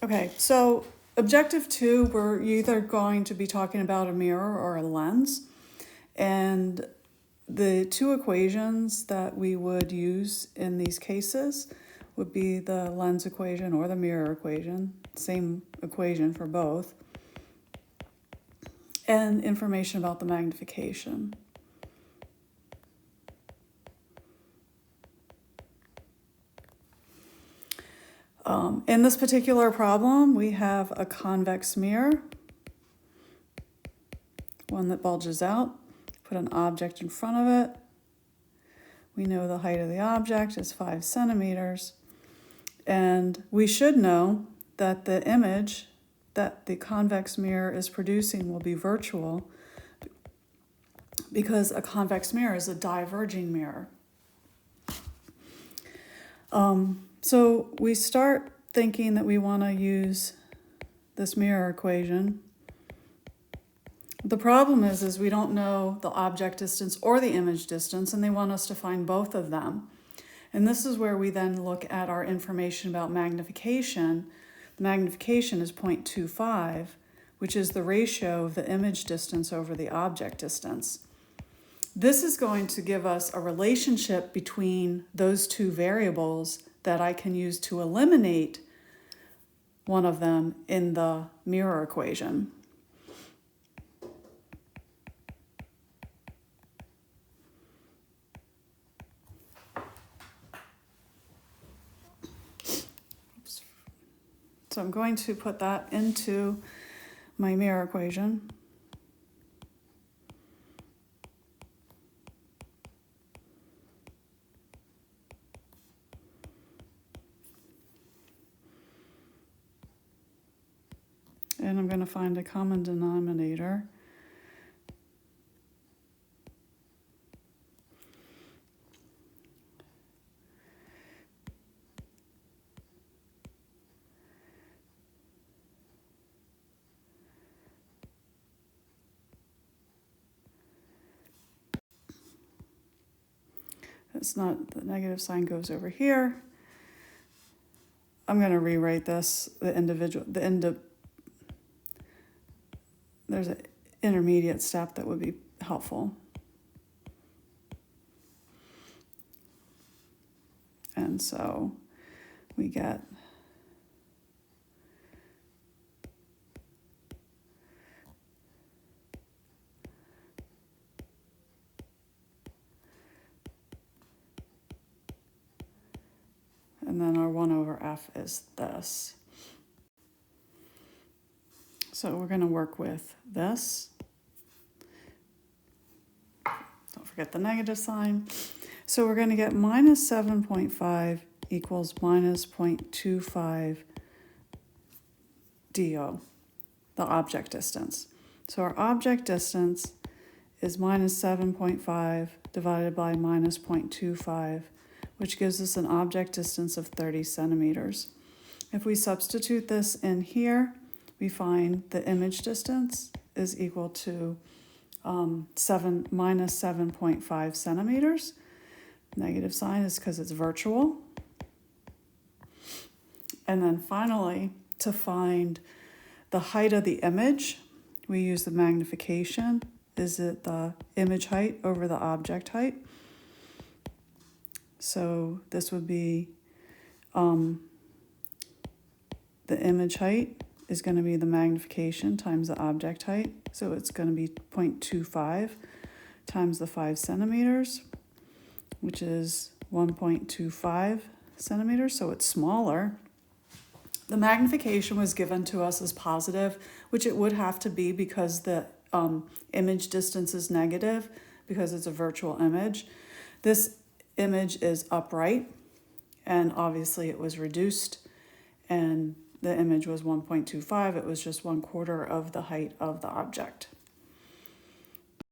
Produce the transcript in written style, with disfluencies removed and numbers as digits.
Okay, so objective 2, we're either going to be talking about a mirror or a lens. And the two equations that we would use in these cases would be the lens equation or the mirror equation, same equation for both, and information about the magnification. In this particular problem, we have a convex mirror, one that bulges out. Put an object in front of it. We know the height of the object is 5 centimeters. And we should know that the image that the convex mirror is producing will be virtual because a convex mirror is a diverging mirror. So we start thinking that we want to use this mirror equation. The problem is we don't know the object distance or the image distance, and they want us to find both of them. And this is where we then look at our information about magnification. The magnification is 0.25, which is the ratio of the image distance over the object distance. This is going to give us a relationship between those two variables that I can use to eliminate one of them in the mirror equation. So I'm going to put that into my mirror equation. And I'm going to find a common denominator. It's not, the negative sign goes over here. I'm going to rewrite this, there's an intermediate step that would be helpful. And so we get and then our 1 over f is this. So we're going to work with this. Don't forget the negative sign. So we're going to get minus 7.5 equals minus 0.25 do, the object distance. So our object distance is minus 7.5 divided by minus 0.25, which gives us an object distance of 30 centimeters. If we substitute this in here, we find the image distance is equal to minus 7.5 centimeters. Negative sign is because it's virtual. And then finally, to find the height of the image, we use the magnification. Is it the image height over the object height? So this would be the image height is going to be the magnification times the object height. So it's going to be 0.25 times the 5 centimeters, which is 1.25 centimeters, so it's smaller. The magnification was given to us as positive, which it would have to be because the image distance is negative because it's a virtual image. This image is upright, and obviously it was reduced, and the image was 1.25. It was just 1/4 of the height of the object.